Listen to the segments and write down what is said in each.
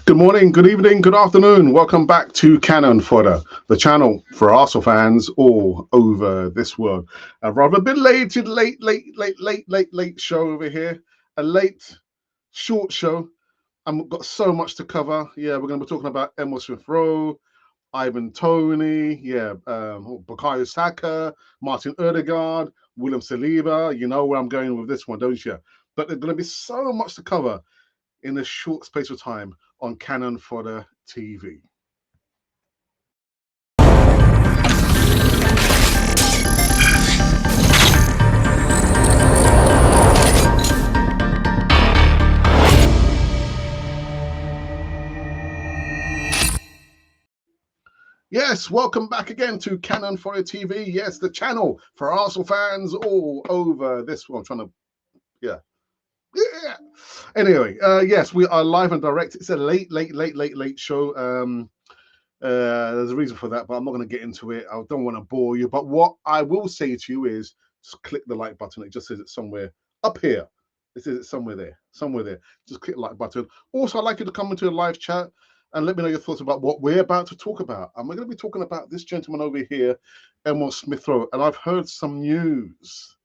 Good morning, good evening, good afternoon. Welcome back to Cannon Fodder, the channel for Arsenal fans all over this world. A rather belated, late show over here. A late, short show. I've got so much to cover. Yeah, we're going to be talking about Emile Smith Rowe, Ivan Toney, Bukayo Saka, Martin Odegaard, William Saliba. You know where I'm going with this one, don't you? But there's going to be so much to cover in a short space of time on Cannon Fodder TV. Yes, welcome back again to Cannon Fodder TV. Yes, the channel for Arsenal fans all over this one. I'm trying to, yeah. Anyway, yes, we are live and direct. It's a late show. There's a reason for that, but I'm not going to get into it. I don't want to bore you. But what I will say to you is just click the like button. It just says it's somewhere up here. It says it's somewhere there. Just click the like button. Also, I'd like you to come into the live chat and let me know your thoughts about what we're about to talk about. And we're going to be talking about this gentleman over here, Emile Smith Rowe. And I've heard some news,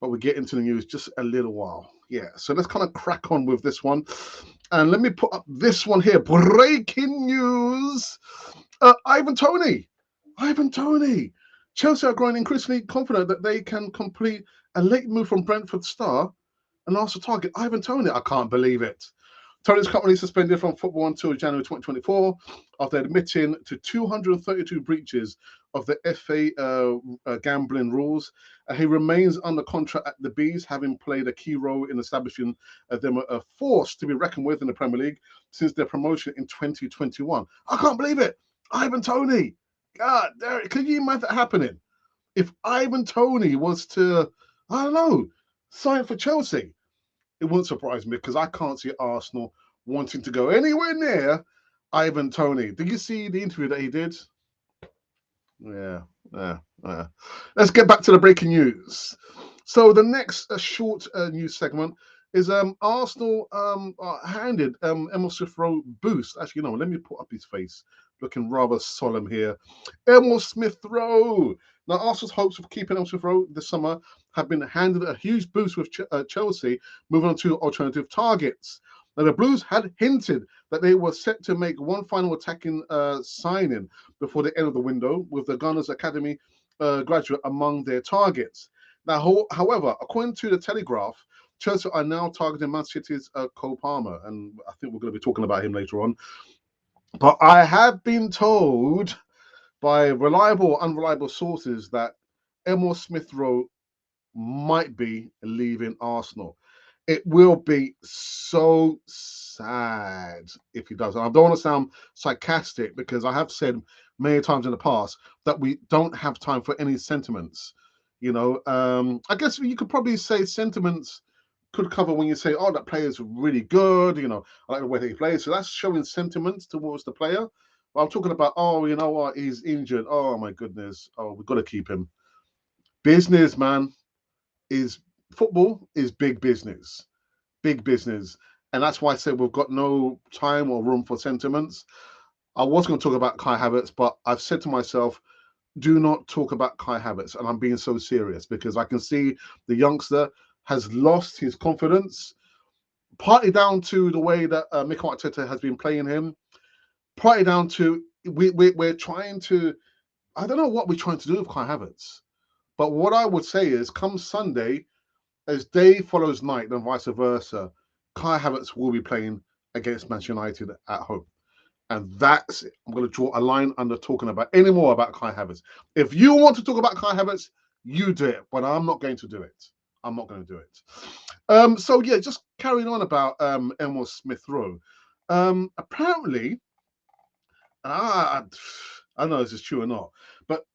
but we'll get into the news just a little while. Yeah, so let's kind of crack on with this one. And let me put up this one here. Breaking news. Ivan Toney. Chelsea are growing increasingly confident that they can complete a late move from Brentford star and also target Ivan Toney. I can't believe it. Toney's currently suspended from football until January 2024 after admitting to 232 breaches of the FA gambling rules. He remains under contract at the Bees, having played a key role in establishing them a force to be reckoned with in the Premier League since their promotion in 2021. I can't believe it. Ivan Toney. God, can you imagine that happening? If Ivan Toney was to, I don't know, sign for Chelsea, it wouldn't surprise me because I can't see Arsenal wanting to go anywhere near Ivan Toney. Did you see the interview that he did? Yeah. Let's get back to the breaking news. So the next short news segment is Arsenal handed Emile Smith Rowe boost. Actually, no, let me put up his face. Looking rather solemn here. Emile Smith Rowe. Now, Arsenal's hopes of keeping Emile Smith Rowe this summer have been handed a huge boost with Chelsea moving on to alternative targets. Now, the Blues had hinted that they were set to make one final attacking signing before the end of the window, with the Gunners Academy graduate among their targets. Now, however, according to the Telegraph, Chelsea are now targeting Man City's Cole Palmer, and I think we're going to be talking about him later on. But I have been told by reliable or unreliable sources that Emile Smith Rowe might be leaving Arsenal. It will be so sad if he does. And I don't want to sound sarcastic because I have said many times in the past that we don't have time for any sentiments. You know, I guess you could probably say sentiments could cover when you say, oh, that player is really good. You know, I like the way he plays. So that's showing sentiments towards the player. But I'm talking about, oh, you know what? He's injured. Oh, my goodness. Oh, we've got to keep him. Business, man, is football is big business. And that's why I said we've got no time or room for sentiments. I was going to talk about Kai Havertz, but I've said to myself, do not talk about Kai Havertz. And I'm being so serious because I can see the youngster has lost his confidence, partly down to the way that Mikel Arteta has been playing him, partly down to we're trying to, I don't know what we're trying to do with Kai Havertz. But what I would say is come Sunday, as day follows night and vice versa, Kai Havertz will be playing against Manchester United at home. And that's it. I'm going to draw a line under talking about any more about Kai Havertz. If you want to talk about Kai Havertz, you do it, but I'm not going to do it. So yeah, just carrying on about Emile Smith Rowe. Apparently, I don't know if this is true or not, but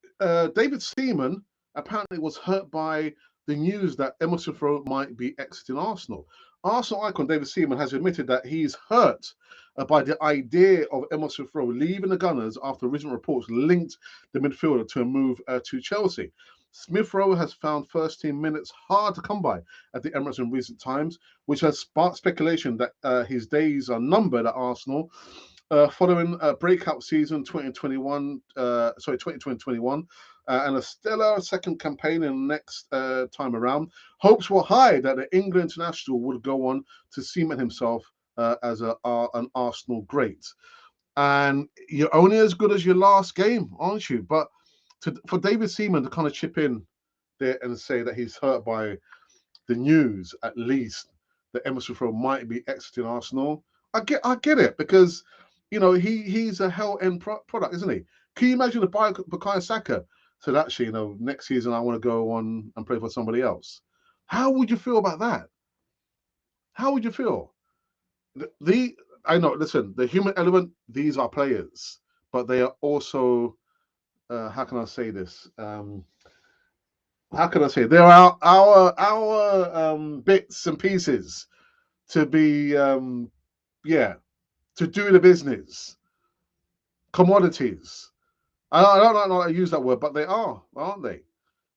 David Seaman apparently was hurt by the news that Emile Smith Rowe might be exiting Arsenal. Arsenal icon David Seaman has admitted that he's hurt by the idea of Emile Smith Rowe leaving the Gunners after recent reports linked the midfielder to a move to Chelsea. Smith Rowe has found first-team minutes hard to come by at the Emirates in recent times, which has sparked speculation that his days are numbered at Arsenal. Following a breakout season 2020-21 and a stellar second campaign in the next time around, hopes were high that the England international would go on to cement himself as an Arsenal great. And you're only as good as your last game, aren't you? But for David Seaman to kind of chip in there and say that he's hurt by the news, at least that Emile Smith Rowe might be exiting Arsenal, I get it, because he's a hell end product, isn't he? Can you imagine if Bukayo Saka said, actually, next season I want to go on and play for somebody else? How would you feel about that? How would you feel? I know, listen, the human element, these are players, but they are also, how can I say this? How can I say? There are our bits and pieces to be, to do the business, commodities. I don't know how to use that word, but they are, aren't they?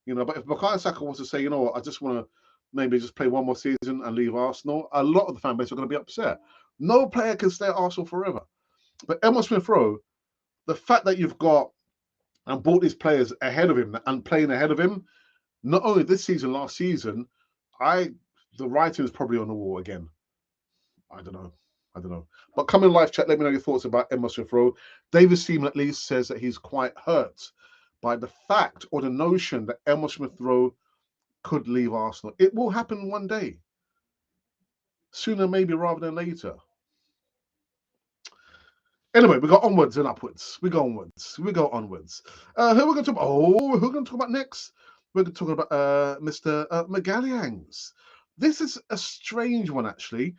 But if Bukayo Saka wants to say, you know what, I just want to maybe just play one more season and leave Arsenal, a lot of the fan base are going to be upset. No player can stay at Arsenal forever. But Emile Smith Rowe, the fact that you've got and bought these players ahead of him and playing ahead of him, not only this season, last season, the writing is probably on the wall again. I don't know. But come in live chat, let me know your thoughts about Emile Smith Rowe. David Seaman at least says that he's quite hurt by the fact or the notion that Emile Smith Rowe could leave Arsenal. It will happen one day. Sooner maybe rather than later. Anyway, we go onwards and upwards. We go onwards. Who are we going to talk about? Who are we going to talk about next? We're going to talk about Mr. Magalhaes. This is a strange one, actually.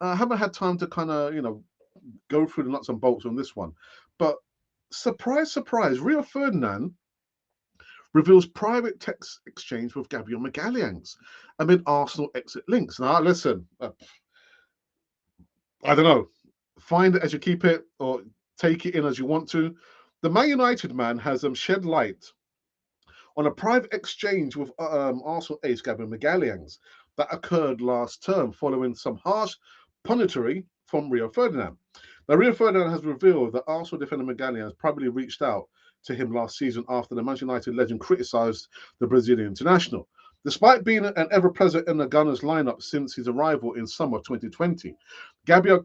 I haven't had time to kind of, go through the nuts and bolts on this one. But surprise, surprise, Rio Ferdinand reveals private text exchange with Gabriel Magalhaes amid Arsenal exit links. Now, listen, I don't know. Find it as you keep it or take it in as you want to. The Man United man has shed light on a private exchange with Arsenal ace Gabriel Magalhaes that occurred last term following some harsh punishment from Rio Ferdinand. Now, Rio Ferdinand has revealed that Arsenal defender Magalhaes probably reached out to him last season after the Manchester United legend criticised the Brazilian international. Despite being an ever-present in the Gunners lineup since his arrival in summer 2020, Gabriel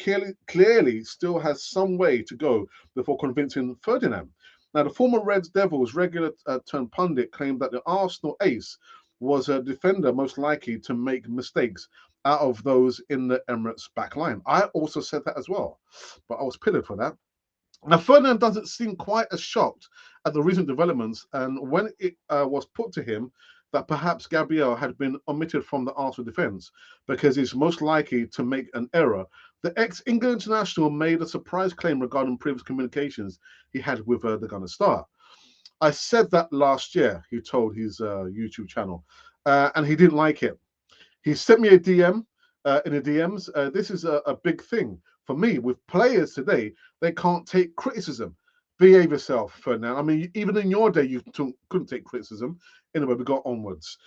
clearly still has some way to go before convincing Ferdinand. Now, the former Reds Devils regular turned pundit claimed that the Arsenal ace was a defender most likely to make mistakes out of those in the Emirates back line. I also said that as well, but I was pillared for that. Now, Ferdinand doesn't seem quite as shocked at the recent developments, and when it was put to him that perhaps Gabriel had been omitted from the Arsenal defence because he's most likely to make an error, the ex-England international made a surprise claim regarding previous communications he had with the Gunner star. I said that last year, he told his YouTube channel, and he didn't like it. He sent me a DM in the DMs. This is a big thing for me with players today. They can't take criticism. Behave yourself, Ferdinand. I mean, even in your day, you couldn't take criticism. Anyway, we got onwards.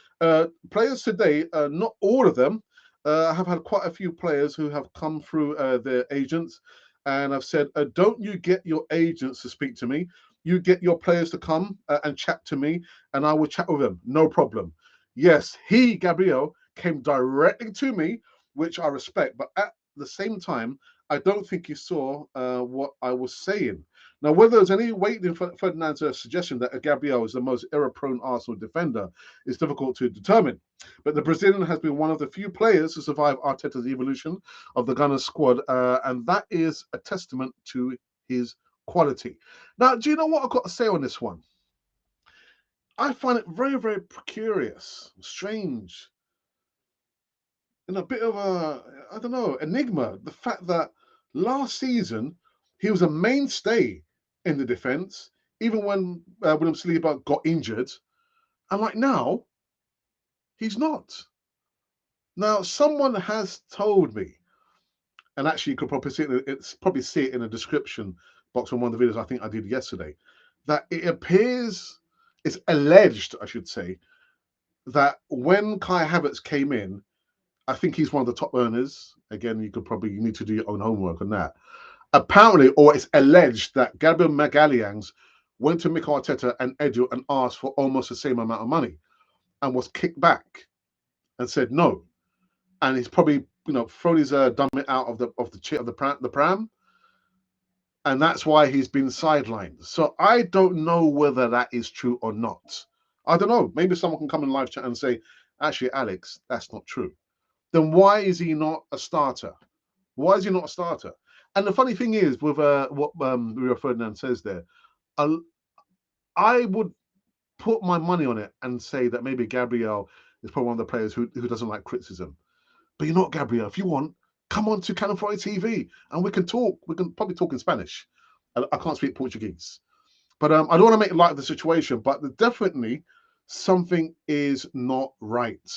Players today, not all of them, have had quite a few players who have come through their agents and have said, don't you get your agents to speak to me. You get your players to come and chat to me, and I will chat with them. No problem. Yes, Gabriel, came directly to me, which I respect, but at the same time, I don't think he saw what I was saying. Now, whether there's any weight in Ferdinand's suggestion that Gabriel is the most error-prone Arsenal defender is difficult to determine. But the Brazilian has been one of the few players to survive Arteta's evolution of the Gunners squad, and that is a testament to his quality. Now, do you know what I've got to say on this one? I find it very, very curious, strange, and a bit of a, I don't know, enigma. The fact that last season he was a mainstay in the defence, even when William Saliba got injured, and like now, he's not. Now, someone has told me, and actually you could probably see it in the description box on one of the videos I think I did yesterday, that it appears it's alleged, I should say, that when Kai Havertz came in, I think he's one of the top earners. Again, you need to do your own homework on that. Apparently, or it's alleged that Gabriel Magalhaes went to Mikel Arteta and Edu and asked for almost the same amount of money, and was kicked back and said no. And he's probably thrown his dumb it out of the pram, and that's why he's been sidelined. So I don't know whether that is true or not. I don't know. Maybe someone can come in live chat and say, actually, Alex, that's not true. Then why is he not a starter? Why is he not a starter? And the funny thing is, with what Rio Ferdinand says there, I would put my money on it and say that maybe Gabriel is probably one of the players who doesn't like criticism. But you know what, Gabriel, if you want, come on to Cannon Friday TV and we can talk. We can probably talk in Spanish. I can't speak Portuguese. But I don't want to make light of the situation, but definitely something is not right.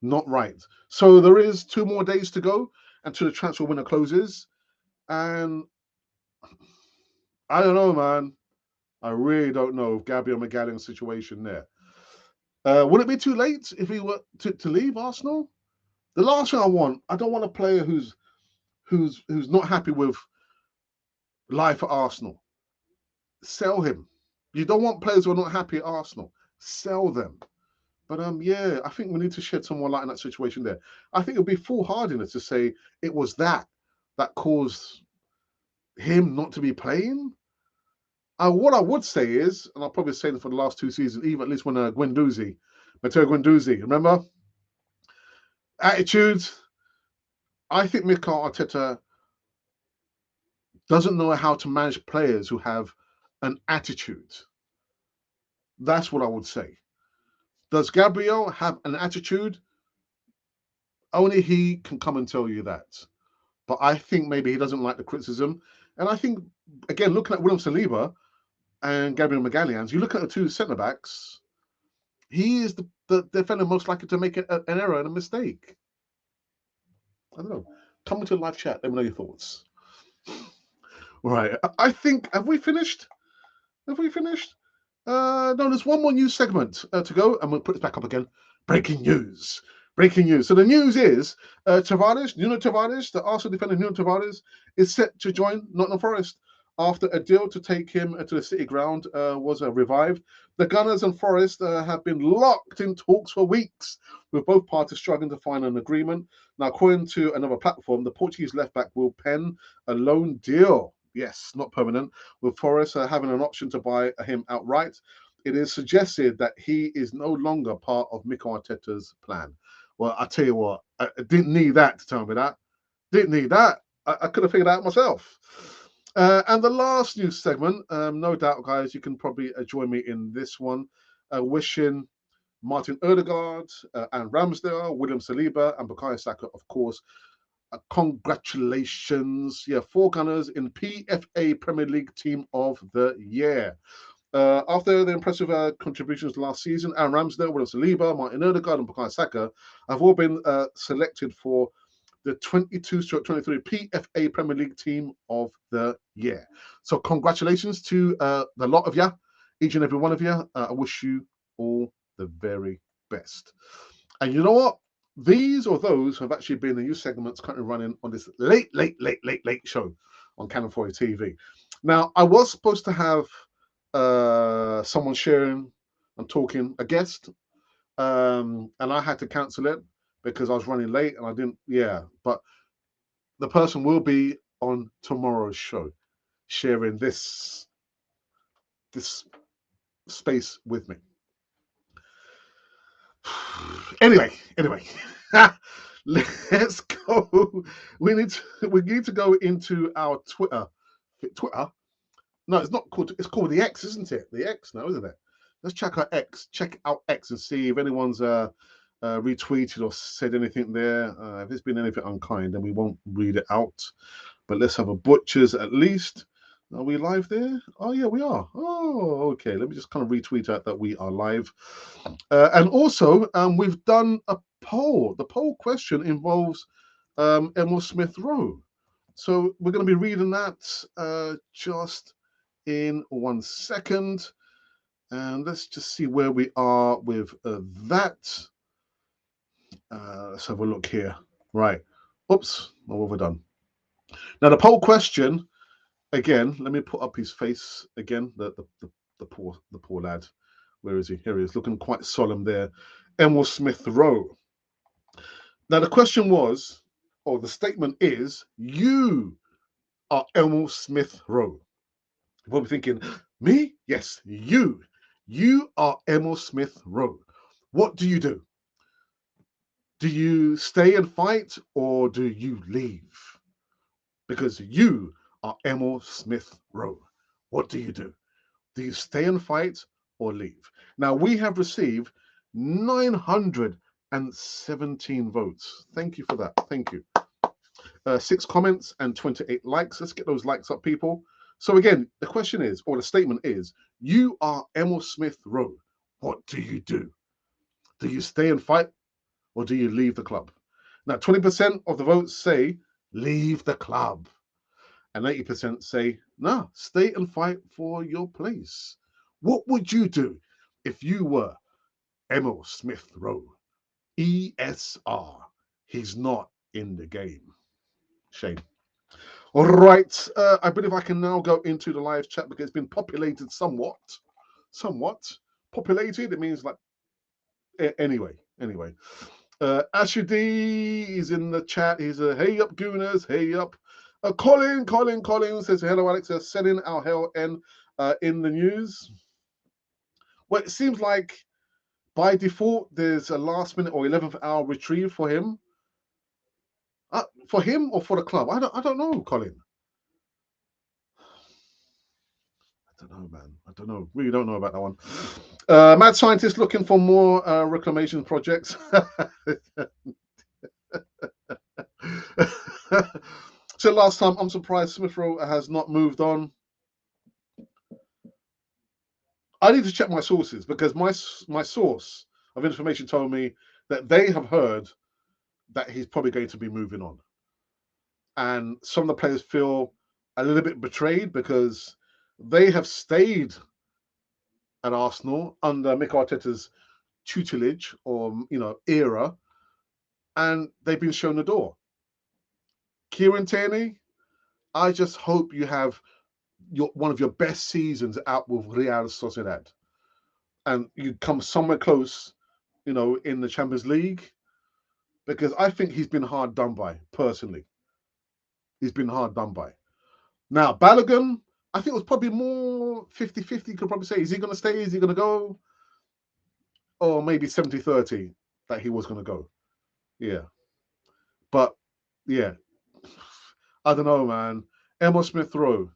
Not right. So there is 2 more days to go until the transfer window closes. And I don't know, man. I really don't know Gabriel Magalhaes' situation there. Would it be too late if he were to leave Arsenal? The last thing I don't want a player who's not happy with life at Arsenal. Sell him. You don't want players who are not happy at Arsenal. Sell them. But yeah, I think we need to shed some more light on that situation there. I think it would be foolhardiness to say it was that caused him not to be playing. What I would say is, and I'll probably say this for the last 2 seasons, even at least when Matteo Guendouzi, remember? Attitude. I think Mikel Arteta doesn't know how to manage players who have an attitude. That's what I would say. Does Gabriel have an attitude? Only he can come and tell you that. But I think maybe he doesn't like the criticism. And I think, again, looking at William Saliba and Gabriel Magalhaes, you look at the 2 centre-backs, he is the defender most likely to make an error and a mistake. I don't know. Come into the live chat. Let me know your thoughts. Right. I think, have we finished? No, there's one more news segment to go, and we'll put this back up again. Breaking news. So the news is Nuno Tavares, the Arsenal defender Nuno Tavares, is set to join Nottingham Forest after a deal to take him to the City ground was revived. The Gunners and Forest have been locked in talks for weeks, with both parties struggling to find an agreement. Now, according to another platform, the Portuguese left-back will pen a loan deal. Yes, not permanent, with Forest having an option to buy him outright. It is suggested that he is no longer part of Mikel Arteta's plan. Well, I tell you what, I didn't need that to tell me that. Didn't need that. I could have figured it out myself. And the last news segment, no doubt, guys, you can probably join me in this one. Wishing Martin Odegaard and Ramsdale, William Saliba, and Bukayo Saka, of course, congratulations. Yeah, 4 Gunners in PFA Premier League Team of the Year. After the impressive contributions last season, Aaron Ramsdale, William Saliba, Martin Odegaard, and Bukayo Saka have all been selected for the 22/23 PFA Premier League Team of the Year. So congratulations to the lot of you, each and every one of you. I wish you all the very best. And you know what? These or those have actually been the news segments currently running on this late show on Cannon 4 TV. Now, I was supposed to have someone sharing and talking, a guest, and I had to cancel it because I was running late and I didn't, but the person will be on tomorrow's show sharing this space with me. Anyway, let's go. We need to go into our Twitter. No, it's not called. It's called the X, isn't it? The X now, isn't it? Let's check our X. Check out X and see if anyone's retweeted or said anything there. If there's been anything unkind, then we won't read it out. But let's have a butchers at least. Are we live there? Oh, yeah, we are. Oh, okay. Let me just kind of retweet out that we are live. And also, we've done a poll. The poll question involves Emile Smith Rowe. So we're going to be reading that just in 1 second. And let's just see where we are with that. Let's have a look here. Right. Oops. What have we done? Now, the poll question, again, let me put up his face again. The poor lad. Where is he? Here he is, looking quite solemn there. Emile Smith Rowe. Now, the question was, or the statement is, you are Emile Smith Rowe. You're probably thinking, me? Yes, you. You are Emile Smith Rowe. What do you do? Do you stay and fight, or do you leave? Because you are Emile Smith Rowe. What do you do? Do you stay and fight or leave? Now, we have received 917 votes. Thank you for that. Thank you. 6 comments and 28 likes. Let's get those likes up, people. So again, the question is, or the statement is, you are Emile Smith Rowe. What do you do? Do you stay and fight, or do you leave the club? Now, 20% of the votes say leave the club, and 80% say no, stay and fight for your place. What would you do if you were Emile Smith Rowe? ESR. He's not in the game. Shame. All right, I believe I can now go into the live chat because it's been populated somewhat. Populated, it means like, anyway. Asher D is in the chat. He's a hey up, Gooners, hey up. Colin says, hello, Alex, selling our hell in the news. Well, it seems like by default, there's a last minute or 11th hour retrieve for him. For him or for the club? I don't know, Colin. I don't know, man. I don't know. Really don't know about that one. Mad scientist looking for more reclamation projects. So last time, I'm surprised Smith Rowe has not moved on. I need to check my sources because my source of information told me that they have heard that he's probably going to be moving on. And some of the players feel a little bit betrayed because they have stayed at Arsenal under Mikel Arteta's tutelage or era, and they've been shown the door. Kieran Toney, I just hope you have one of your best seasons out with Real Sociedad, and you come somewhere close, in the Champions League, because I think he's been hard done by, personally. He's been hard done by. Now, Balogun, I think it was probably more 50-50, you could probably say. Is he going to stay? Is he going to go? Or maybe 70-30 that he was going to go. Yeah. But, yeah. I don't know, man. Emile Smith Rowe.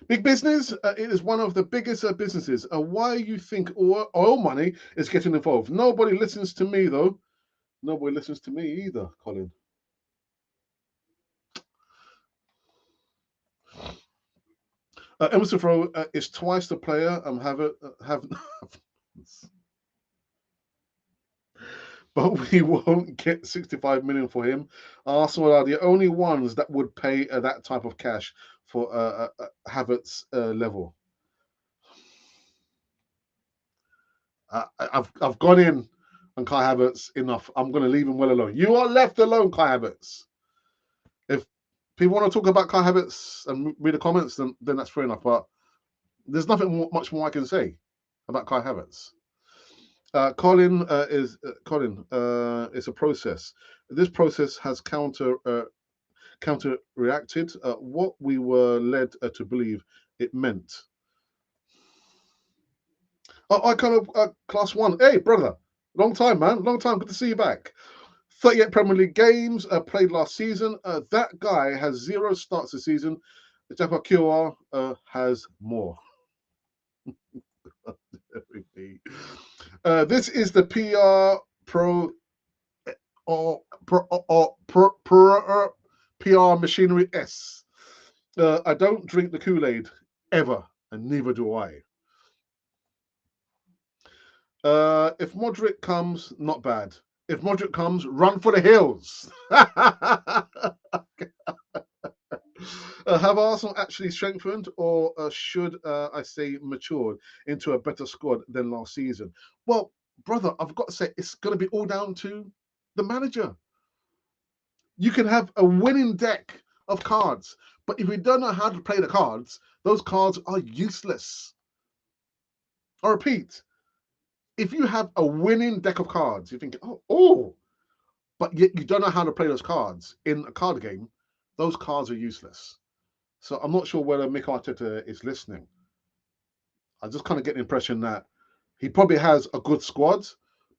Big business, it is one of the biggest businesses. Why you think oil money is getting involved? Nobody listens to me, though. Nobody listens to me either, Colin. Emile Smith Rowe is twice the player. But we won't get 65 million for him. Arsenal are the only ones that would pay that type of cash for Havertz level. I've gone in on Kai Havertz enough. I'm going to leave him well alone. You are left alone, Kai Havertz. If people want to talk about Kai Havertz and read the comments, then that's fair enough. But there's nothing much more I can say about Kai Havertz. Colin is a process. This process has counter-reacted what we were led to believe it meant. I kind of class 1. Hey, brother, long time, man. Long time. Good to see you back. 38 Premier League games played last season. That guy has 0 starts this season. Japa Kiwa has more. This is the PR machinery S. I don't drink the Kool-Aid ever, and neither do I. If Modric comes, not bad. If Modric comes, run for the hills. Have Arsenal actually strengthened, or should I say matured into a better squad than last season? Well, brother, I've got to say it's going to be all down to the manager. You can have a winning deck of cards, but if you don't know how to play the cards, those cards are useless. I repeat, if you have a winning deck of cards, you think, oh, but yet you don't know how to play those cards in a card game, those cards are useless. So I'm not sure whether Mikel Arteta is listening. I just kind of get the impression that he probably has a good squad,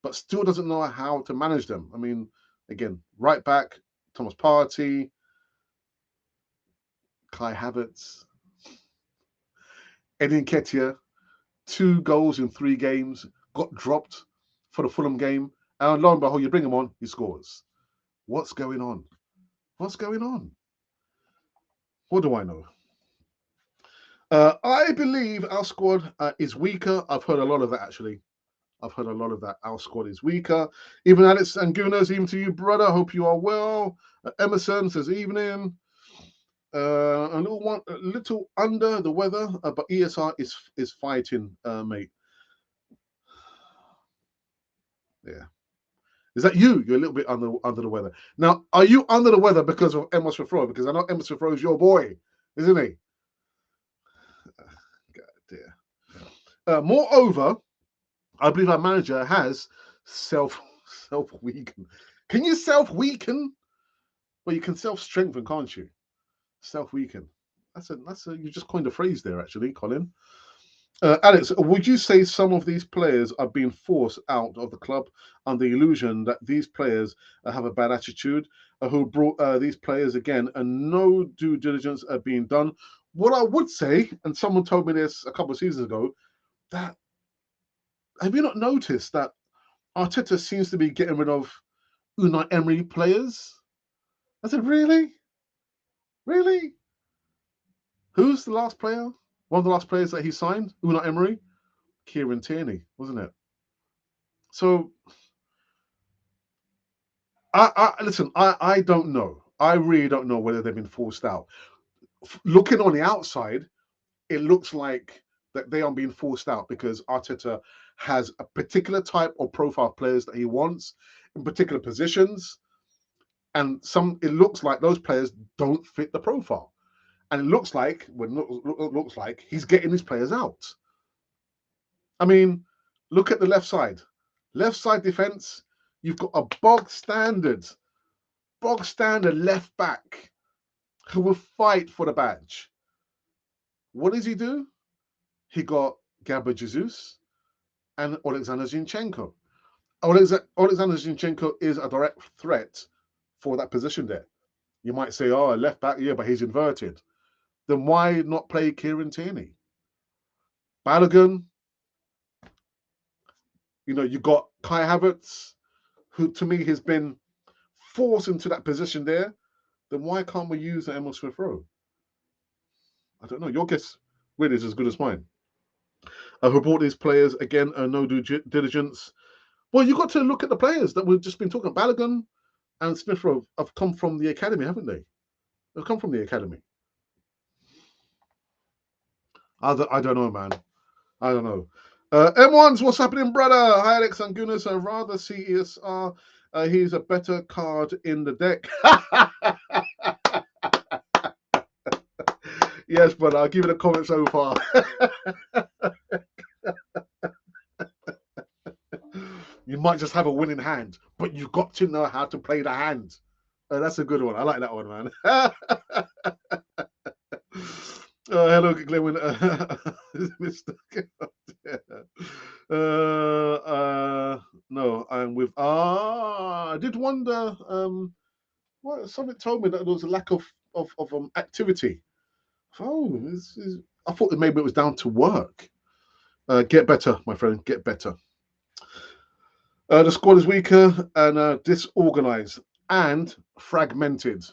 but still doesn't know how to manage them. I mean, again, right back, Thomas Partey, Kai Havertz, Eddie Nketiah, 2 goals in 3 games, got dropped for the Fulham game, and lo and behold, you bring him on, he scores. What's going on? What's going on? What do I know? I believe our squad is weaker. I've heard a lot of that, actually. I've heard a lot of that. Our squad is weaker. Even Alex and Gunas, even to you, brother. Hope you are well. Emerson says evening. A little under the weather, but ESR is fighting, mate. Yeah. Is that you? You're a little bit under the weather. Now, are you under the weather because of Emile Smith Rowe? Because I know Emile Smith Rowe is your boy, isn't he? God dear. Moreover, I believe our manager has self-weaken. Can you self-weaken? Well, you can self-strengthen, can't you? Self-weaken. That's a you just coined a phrase there, actually, Colin. Alex, would you say some of these players are being forced out of the club under the illusion that these players have a bad attitude? Who brought these players again, and no due diligence are being done? What I would say, and someone told me this a couple of seasons ago, that have you not noticed that Arteta seems to be getting rid of Unai Emery players? I said, really? Really? Who's the last player? One of the last players that he signed? Unai Emery? Kieran Tierney, wasn't it? So, I don't know. I really don't know whether they've been forced out. Looking on the outside, it looks like that they are being forced out because Arteta has a particular type of profile players that he wants in particular positions, and it looks like those players don't fit the profile, and it looks like he's getting his players out. I mean, look at the left side defense. You've got a bog standard left back who will fight for the badge. What does he do? He got Gabriel Jesus and Alexander Zinchenko. Alexander Zinchenko is a direct threat for that position there. You might say, oh, left back, yeah, but he's inverted. Then why not play Kieran Tierney? Balogun, you got Kai Havertz, who to me has been forced into that position there. Then why can't we use Emile Smith Rowe? I don't know. Your guess really is as good as mine. Who brought these players again? No due diligence. Well, you got to look at the players that we've just been talking about. Balogun and Smith Rowe have come from the academy, haven't they? They've come from the academy. I don't know, man. I don't know. M1s, what's happening, brother? Hi, Alex and Gunas. I'd rather see ESR. He's a better card in the deck. Yes, brother. I'll give it a comment so far. You might just have a winning hand, but you've got to know how to play the hand. That's a good one. I like that one, man. Hello, Glenwin. Mr. No, I'm with. I did wonder. Something told me that there was a lack of activity. Oh, I thought that maybe it was down to work. Get better, my friend. Get better. The squad is weaker and disorganized and fragmented.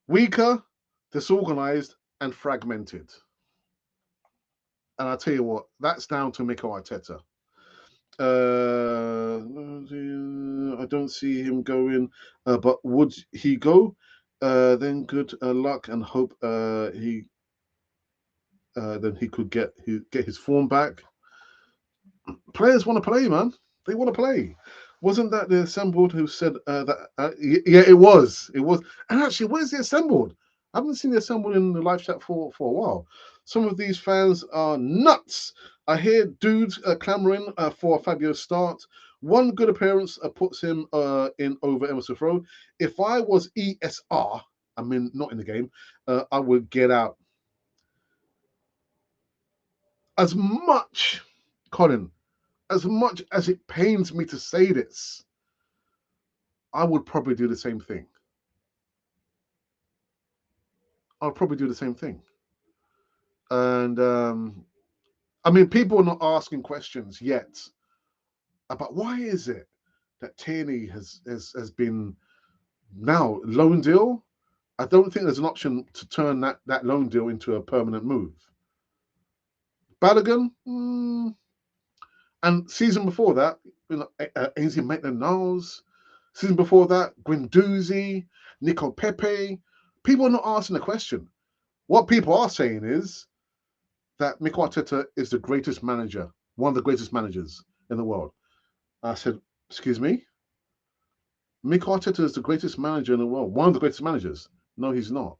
Weaker, disorganized, and fragmented. And I'll tell you what, that's down to Mikel Arteta. I don't see him going, but would he go? Then good luck and hope he could get his form back. Players want to play, man. They want to play. Wasn't that the assembled who said that? Yeah, it was. It was. And actually, where's the assembled? I haven't seen the assembled in the live chat for a while. Some of these fans are nuts. I hear dudes clamoring for a fabulous start. One good appearance puts him in over Emile Smith Rowe. If I was ESR, I mean, not in the game, I would get out. As much, Colin, as much as it pains me to say this, I would probably do the same thing. I'll probably do the same thing. And I mean, people are not asking questions yet about why is it that Toney has been now loan deal. I don't think there's an option to turn that loan deal into a permanent move. Balogun, and season before that, Ainsley Maitland-Niles. Season before that, Guendouzi, Nico Pepe. People are not asking the question. What people are saying is that Mikel Arteta is the greatest manager, one of the greatest managers in the world. I said, excuse me? Mikel Arteta is the greatest manager in the world, one of the greatest managers. No, he's not.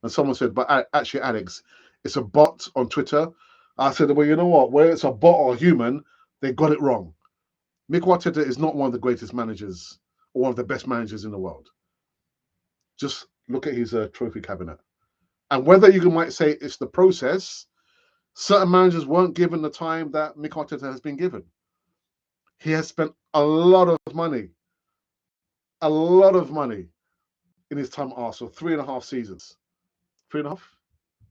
And someone said, but actually, Alex, it's a bot on Twitter. I said, well, you know what? Whether it's a bot or a human, they got it wrong. Mikel Arteta is not one of the greatest managers or one of the best managers in the world. Just look at his trophy cabinet. And whether you might say it's the process, certain managers weren't given the time that Mikel Arteta has been given. He has spent a lot of money in his time at Arsenal, 3.5 seasons. 3.5?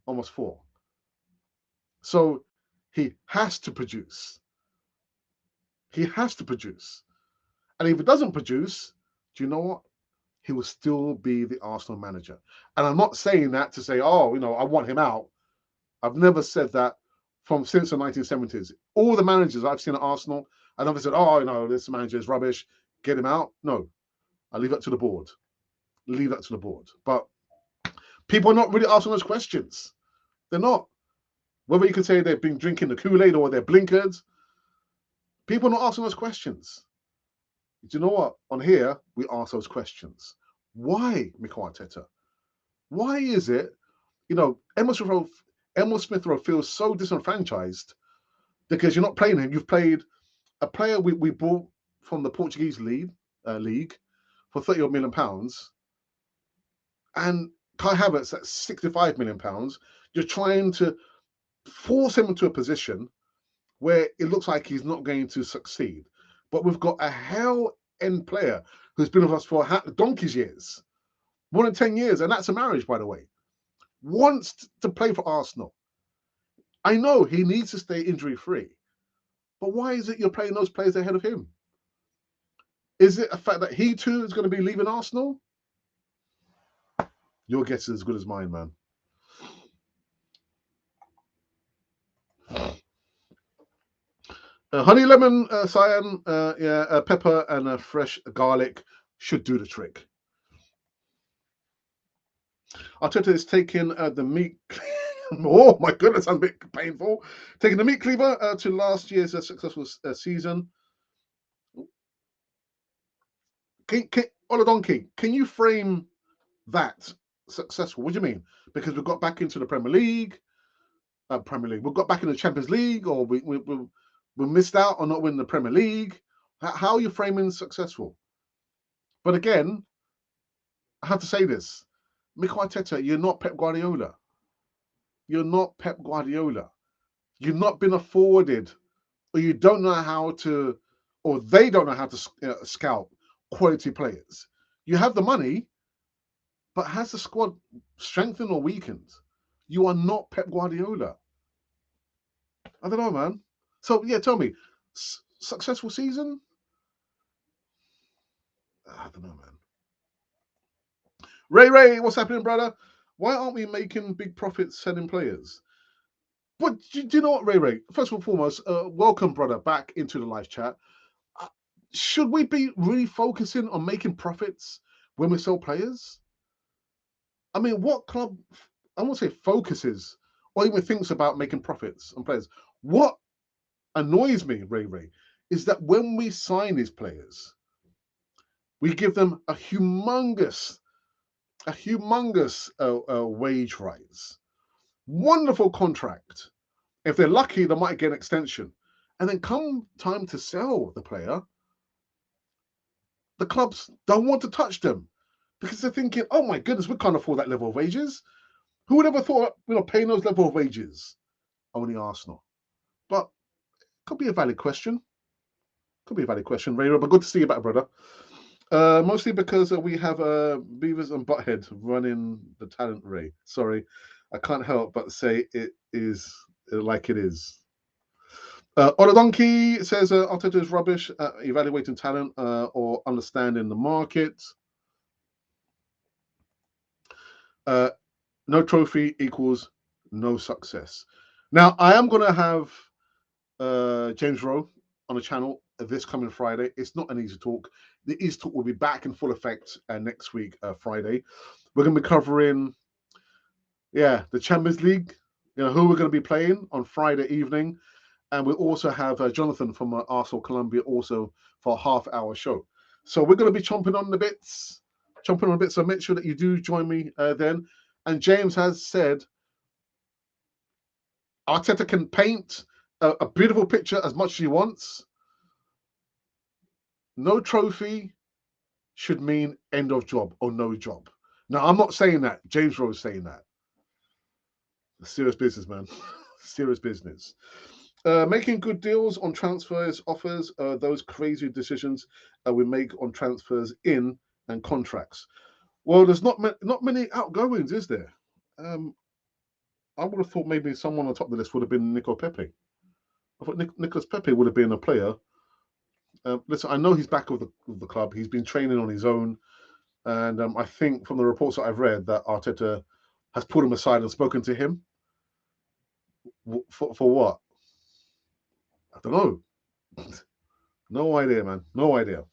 Almost 4. So he has to produce. He has to produce. And if he doesn't produce, do you know what? He will still be the Arsenal manager. And I'm not saying that to say, oh, I want him out. I've never said that since the 1970s. All the managers I've seen at Arsenal, I never said, oh, this manager is rubbish, get him out. No, I leave that to the board. But people are not really asking those questions. They're not. Whether you can say they've been drinking the Kool-Aid or they're blinkered, people are not asking those questions. Do you know what? On here, we ask those questions. Why, Mikel Arteta? Why is it, Emile Smith Rowe feels so disenfranchised because you're not playing him. You've played a player we bought from the Portuguese league for £30 million, and Kai Havertz at £65 million. You're trying to force him into a position where it looks like he's not going to succeed. But we've got a hell-end player who's been with us for donkey's years, more than 10 years, and that's a marriage, by the way. Wants to play for Arsenal. I know he needs to stay injury-free, but why is it you're playing those players ahead of him? Is it a fact that he too is going to be leaving Arsenal? Your guess is as good as mine, man. Honey lemon, cyan, pepper, and fresh garlic should do the trick. Arteta is taking the meat. Oh my goodness, that's a bit painful. Taking the meat cleaver to last year's successful season. Oladonki, can you frame that successful? What do you mean? Because we got back into the Premier League. We got back in the Champions League, or we missed out on not winning the Premier League. How are you framing successful? But again, I have to say this. Mikel Arteta, you're not Pep Guardiola. You're not Pep Guardiola. You've not been afforded, or you don't know how to, or they don't know how to scout quality players. You have the money, but has the squad strengthened or weakened? You are not Pep Guardiola. I don't know, man. So, yeah, tell me, successful season? I don't know, man. Ray, what's happening, brother? Why aren't we making big profits selling players? But do you know what, Ray? First and foremost, welcome, brother, back into the live chat. Should we be really focusing on making profits when we sell players? I mean, what club, I won't say focuses or even thinks about making profits on players? What annoys me, Ray, is that when we sign these players, we give them a humongous wage rise. Wonderful contract. If they're lucky, they might get an extension. And then come time to sell the player, the clubs don't want to touch them because they're thinking, oh my goodness, we can't afford that level of wages. Who would ever thought, paying those level of wages? Only Arsenal. But could be a valid question. Ray, but good to see you back, brother. Mostly because we have Beavers and Butthead running the talent, Ray. Sorry, I can't help but say it is like it is. Donkey says Arteta is rubbish at evaluating talent or understanding the market. No trophy equals no success. Now, I am going to have James Rowe on the channel this coming Friday. It's not an easy talk. The easy talk will be back in full effect next week, Friday. We're going to be covering, the Champions League, who we're going to be playing on Friday evening. And we also have Jonathan from Arsenal Columbia also for a half-hour show. So we're going to be chomping on the bits. So make sure that you do join me then. And James has said Arteta can paint a beautiful picture as much as he wants. No trophy should mean end of job or no job. Now, I'm not saying that. James Rowe is saying that. Serious business, man. Serious business. Making good deals on transfers offers those crazy decisions we make on transfers in and contracts. Well, there's not many outgoings, is there? I would have thought maybe someone on top of the list would have been Nico Pepe. I thought Nicolas Pepe would have been a player. Listen, I know he's back with the club. He's been training on his own. And I think from the reports that I've read that Arteta has pulled him aside and spoken to him. For what? I don't know. No idea, man. No idea.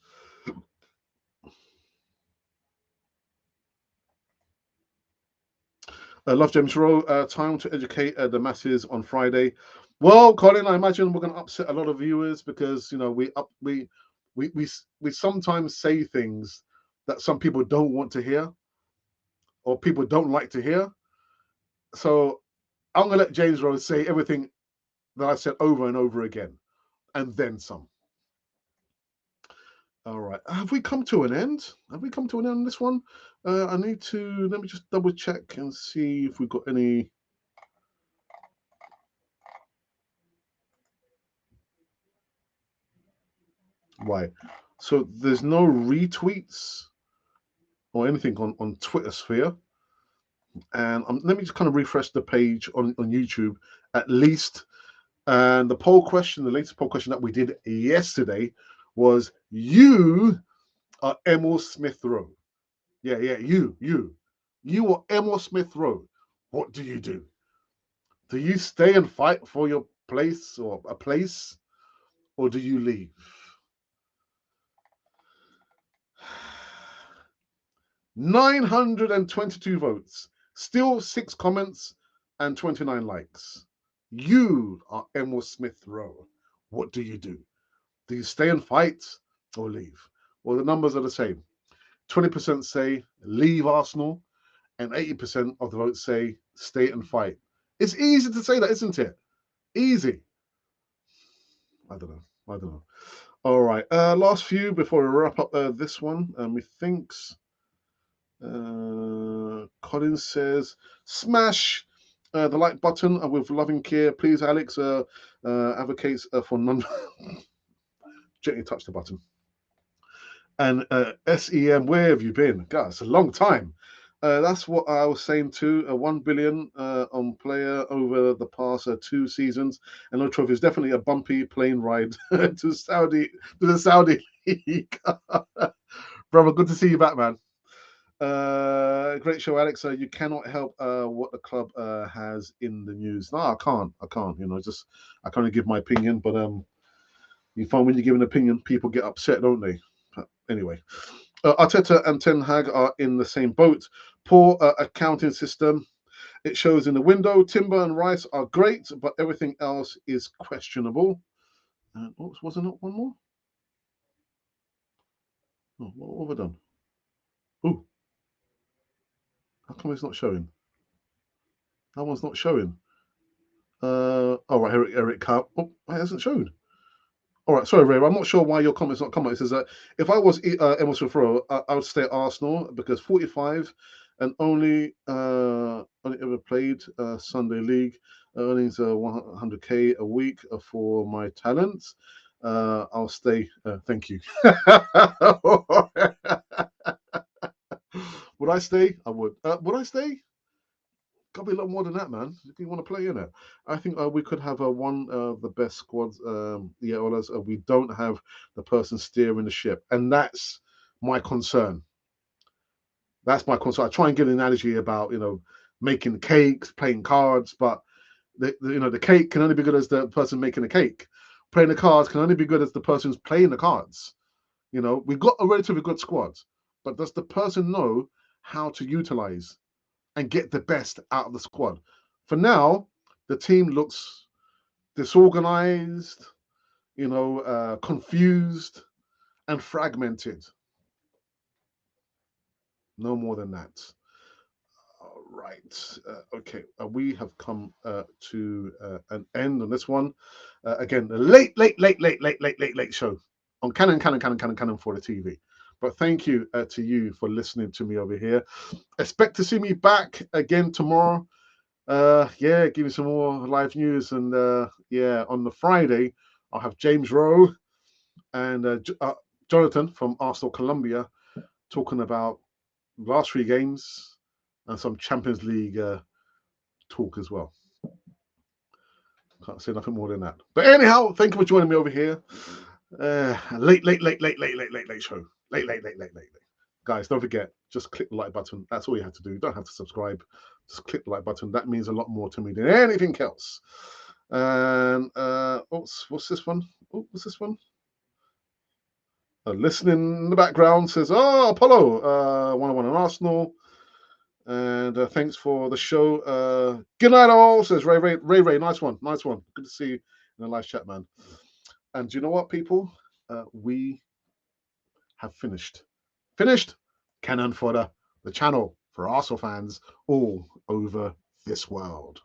Love James Rowe. Time to educate the masses on Friday. Well, Colin, I imagine we're going to upset a lot of viewers because we sometimes say things that some people don't want to hear or people don't like to hear. So I'm going to let James Rowe say everything that I said over and over again, and then some. All right. Have we come to an end? Have we come to an end on this one? Let me just double check and see if we've got any. Right. So there's no retweets or anything on Twitter sphere. And let me just kind of refresh the page on YouTube at least. And the latest poll question that we did yesterday was, you are Emile Smith Rowe. Yeah, you are Emile Smith Rowe. What do you do? Do you stay and fight for your place or a place, or do you leave? 922 votes, still 6 comments and 29 likes. You are Emile Smith Rowe. What do you do? Do you stay and fight or leave? Well, the numbers are the same. 20% say leave Arsenal, and 80% of the votes say stay and fight. It's easy to say that, isn't it? Easy. I don't know. All right. Last few before we wrap up this one. Methinks Colin says, smash the like button with loving care. Please, Alex advocates for none. Gently touch the button. And SEM, where have you been? God, it's a long time. That's what I was saying too. 1 billion on player over the past 2 seasons, and no trophy is definitely a bumpy plane ride to the Saudi league. Brother, good to see you back, man. Great show, Alex. You cannot help what the club has in the news. No, I can't. I can't only give my opinion, but you find when you give an opinion, people get upset, don't they? Anyway, Arteta and Ten Hag are in the same boat. Poor accounting system. It shows in the window. Timber and Rice are great, but everything else is questionable. And wasn't it one more? Oh, what have I done? Oh, how come it's not showing? That one's not showing. All right, Eric Cup. Oh, it hasn't shown. All right, sorry, Ray. I'm not sure why your comment's not coming. It says that if I was Emile Smith Rowe, I would stay at Arsenal because 45 and only ever played Sunday League, earnings 100k a week for my talents. I'll stay. Thank you. Would I stay? I would. Would I stay? Got to be a lot more than that, man. If you want to play in it, I think we could have one of the best squads. We don't have the person steering the ship, and that's my concern. That's my concern. I try and get an analogy about making cakes, playing cards, but the cake can only be good as the person making the cake. Playing the cards can only be good as the person who's playing the cards. We've got a relatively good squad, but does the person know how to utilize and get the best out of the squad? For now, the team looks disorganized, confused and fragmented. No more than that. All right. Okay. We have come to an end on this one. Again, the late show on Canon for the TV. But thank you to you for listening to me over here. Expect to see me back again tomorrow. Give you some more live news. And on the Friday, I'll have James Rowe and Jonathan from Arsenal Colombia talking about last 3 games and some Champions League talk as well. Can't say nothing more than that. But anyhow, thank you for joining me over here. Late show. Late. Guys, don't forget, just click the like button. That's all you have to do. You don't have to subscribe. Just click the like button. That means a lot more to me than anything else. And what's this one? What's this one? Listening in the background says, "Oh, Apollo, 101 on Arsenal." And thanks for the show. Good night, all, says Ray. Nice one. Good to see you in the live chat, man. And do you know what, people? We have finished. Cannon Fodder, the channel for Arsenal fans all over this world.